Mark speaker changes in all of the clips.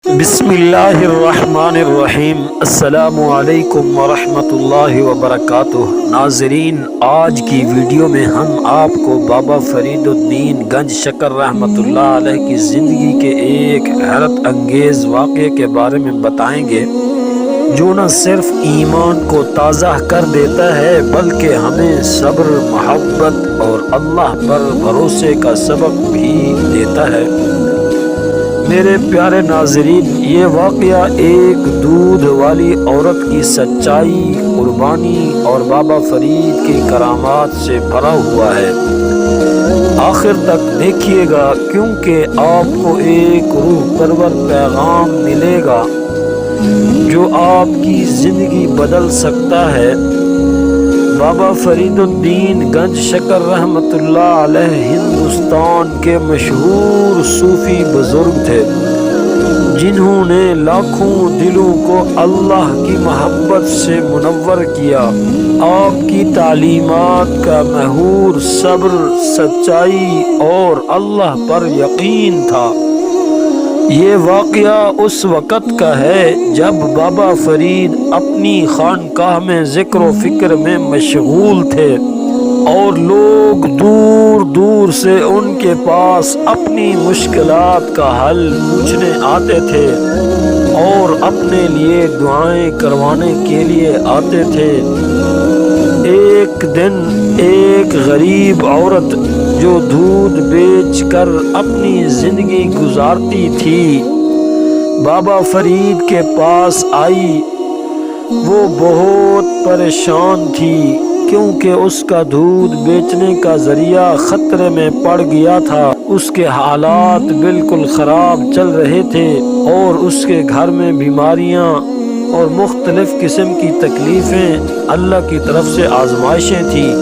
Speaker 1: بسم اللہ الرحمن الرحیم۔ السلام علیکم ورحمۃ اللہ وبرکاتہ۔ ناظرین، آج کی ویڈیو میں ہم آپ کو بابا فرید الدین گنج شکر رحمۃ اللہ علیہ کی زندگی کے ایک حیرت انگیز واقعے کے بارے میں بتائیں گے جو نہ صرف ایمان کو تازہ کر دیتا ہے بلکہ ہمیں صبر، محبت اور اللہ پر بھروسے کا سبق بھی دیتا ہے۔ میرے پیارے ناظرین، یہ واقعہ ایک دودھ والی عورت کی سچائی، قربانی اور بابا فرید کی کرامات سے بھرا ہوا ہے۔ آخر تک دیکھیے گا کیونکہ آپ کو ایک روح پرور پیغام ملے گا جو آپ کی زندگی بدل سکتا ہے۔ بابا فرید الدین گنج شکر رحمۃ اللہ علیہ ہندوستان کے مشہور صوفی بزرگ تھے جنہوں نے لاکھوں دلوں کو اللہ کی محبت سے منور کیا۔ آپ کی تعلیمات کا محور صبر، سچائی اور اللہ پر یقین تھا۔ یہ واقعہ اس وقت کا ہے جب بابا فرید اپنی خانقاہ میں ذکر و فکر میں مشغول تھے اور لوگ دور دور سے ان کے پاس اپنی مشکلات کا حل پوچھنے آتے تھے اور اپنے لیے دعائیں کروانے کے لیے آتے تھے۔ ایک دن ایک غریب عورت جو دودھ بیچ کر اپنی زندگی گزارتی تھی بابا فرید کے پاس آئی۔ وہ بہت پریشان تھی کیونکہ اس کا دودھ بیچنے کا ذریعہ خطرے میں پڑ گیا تھا۔ اس کے حالات بالکل خراب چل رہے تھے اور اس کے گھر میں بیماریاں اور مختلف قسم کی تکلیفیں، اللہ کی طرف سے آزمائشیں تھیں۔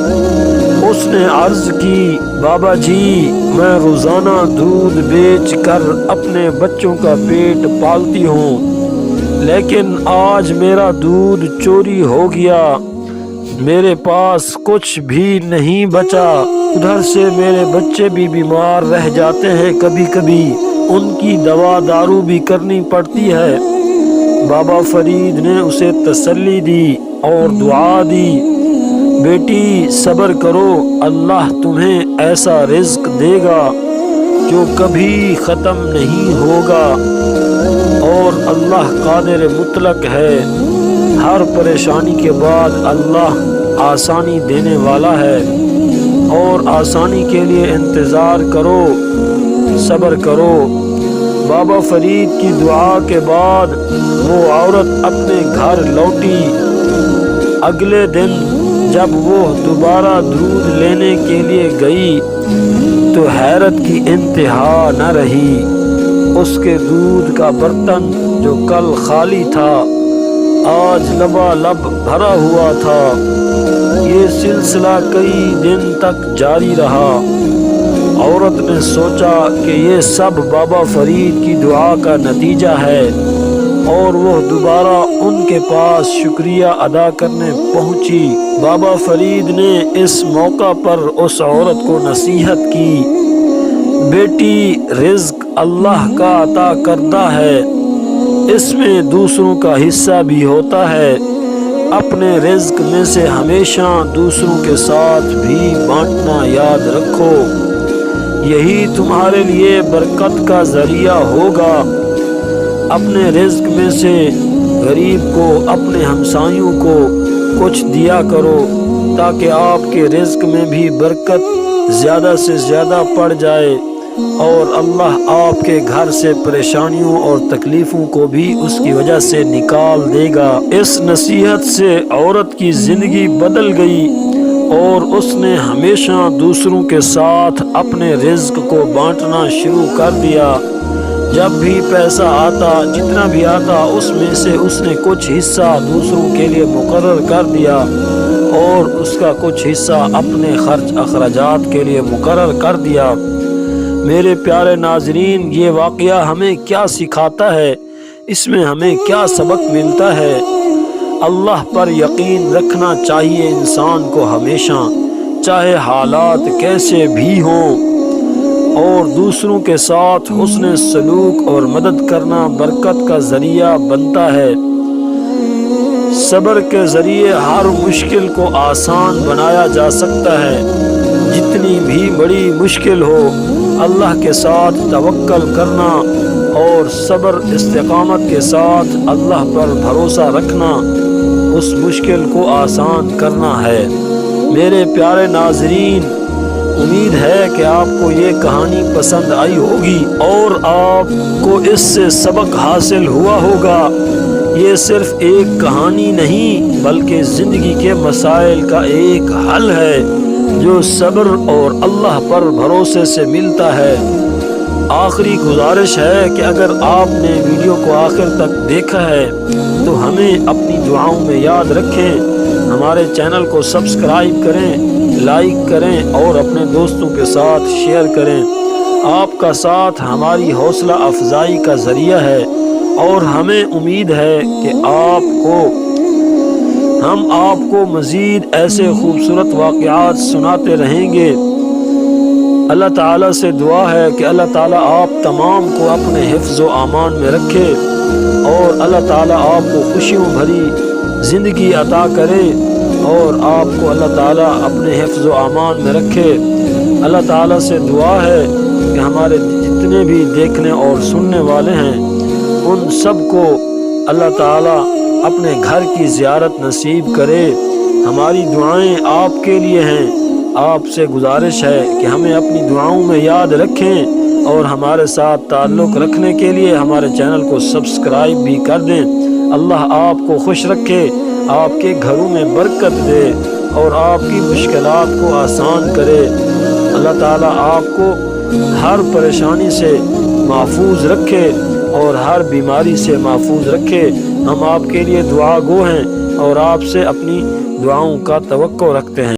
Speaker 1: اس نے عرض کی، بابا جی، میں روزانہ دودھ بیچ کر اپنے بچوں کا پیٹ پالتی ہوں، لیکن آج میرا دودھ چوری ہو گیا، میرے پاس کچھ بھی نہیں بچا۔ ادھر سے میرے بچے بھی بیمار رہ جاتے ہیں، کبھی کبھی ان کی دوا دارو بھی کرنی پڑتی ہے۔ بابا فرید نے اسے تسلی دی اور دعا دی، بیٹی صبر کرو، اللہ تمہیں ایسا رزق دے گا جو کبھی ختم نہیں ہوگا، اور اللہ قادر مطلق ہے، ہر پریشانی کے بعد اللہ آسانی دینے والا ہے، اور آسانی کے لیے انتظار کرو، صبر کرو۔ بابا فرید کی دعا کے بعد وہ عورت اپنے گھر لوٹی۔ اگلے دن جب وہ دوبارہ دودھ لینے کے لیے گئی تو حیرت کی انتہا نہ رہی۔ اس کے دودھ کا برتن جو کل خالی تھا آج لبالب بھرا ہوا تھا۔ یہ سلسلہ کئی دن تک جاری رہا۔ عورت نے سوچا کہ یہ سب بابا فرید کی دعا کا نتیجہ ہے، اور وہ دوبارہ ان کے پاس شکریہ ادا کرنے پہنچی۔ بابا فرید نے اس موقع پر اس عورت کو نصیحت کی، بیٹی، رزق اللہ کا عطا کردہ ہے، اس میں دوسروں کا حصہ بھی ہوتا ہے، اپنے رزق میں سے ہمیشہ دوسروں کے ساتھ بھی بانٹنا یاد رکھو، یہی تمہارے لیے برکت کا ذریعہ ہوگا۔ اپنے رزق میں سے غریب کو، اپنے ہمسایوں کو کچھ دیا کرو تاکہ آپ کے رزق میں بھی برکت زیادہ سے زیادہ پڑ جائے، اور اللہ آپ کے گھر سے پریشانیوں اور تکلیفوں کو بھی اس کی وجہ سے نکال دے گا۔ اس نصیحت سے عورت کی زندگی بدل گئی اور اس نے ہمیشہ دوسروں کے ساتھ اپنے رزق کو بانٹنا شروع کر دیا۔ جب بھی پیسہ آتا، جتنا بھی آتا، اس میں سے اس نے کچھ حصہ دوسروں کے لیے مقرر کر دیا اور اس کا کچھ حصہ اپنے خرچ اخراجات کے لیے مقرر کر دیا۔ میرے پیارے ناظرین، یہ واقعہ ہمیں کیا سکھاتا ہے؟ اس میں ہمیں کیا سبق ملتا ہے؟ اللہ پر یقین رکھنا چاہیے انسان کو ہمیشہ، چاہے حالات کیسے بھی ہوں۔ اور دوسروں کے ساتھ حسن سلوک اور مدد کرنا برکت کا ذریعہ بنتا ہے۔ صبر کے ذریعے ہر مشکل کو آسان بنایا جا سکتا ہے۔ جتنی بھی بڑی مشکل ہو، اللہ کے ساتھ توکل کرنا اور صبر استقامت کے ساتھ اللہ پر بھروسہ رکھنا اس مشکل کو آسان کرنا ہے۔ میرے پیارے ناظرین، امید ہے کہ آپ کو یہ کہانی پسند آئی ہوگی اور آپ کو اس سے سبق حاصل ہوا ہوگا۔ یہ صرف ایک کہانی نہیں بلکہ زندگی کے مسائل کا ایک حل ہے جو صبر اور اللہ پر بھروسے سے ملتا ہے۔ آخری گزارش ہے کہ اگر آپ نے ویڈیو کو آخر تک دیکھا ہے تو ہمیں اپنی دعاؤں میں یاد رکھیں، ہمارے چینل کو سبسکرائب کریں، لائک کریں اور اپنے دوستوں کے ساتھ شیئر کریں۔ آپ کا ساتھ ہماری حوصلہ افزائی کا ذریعہ ہے اور ہمیں امید ہے کہ ہم آپ کو مزید ایسے خوبصورت واقعات سناتے رہیں گے۔ اللہ تعالیٰ سے دعا ہے کہ اللہ تعالیٰ آپ تمام کو اپنے حفظ و امان میں رکھے اور اللہ تعالیٰ آپ کو خوشیوں بھری زندگی عطا کرے اور آپ کو اللہ تعالیٰ اپنے حفظ و امان میں رکھے۔ اللہ تعالیٰ سے دعا ہے کہ ہمارے جتنے بھی دیکھنے اور سننے والے ہیں ان سب کو اللہ تعالیٰ اپنے گھر کی زیارت نصیب کرے۔ ہماری دعائیں آپ کے لیے ہیں۔ آپ سے گزارش ہے کہ ہمیں اپنی دعاؤں میں یاد رکھیں اور ہمارے ساتھ تعلق رکھنے کے لیے ہمارے چینل کو سبسکرائب بھی کر دیں۔ اللہ آپ کو خوش رکھے، آپ کے گھروں میں برکت دے اور آپ کی مشکلات کو آسان کرے۔ اللہ تعالیٰ آپ کو ہر پریشانی سے محفوظ رکھے اور ہر بیماری سے محفوظ رکھے۔ ہم آپ کے لیے دعا گو ہیں اور آپ سے اپنی دعاؤں کا توقع رکھتے ہیں۔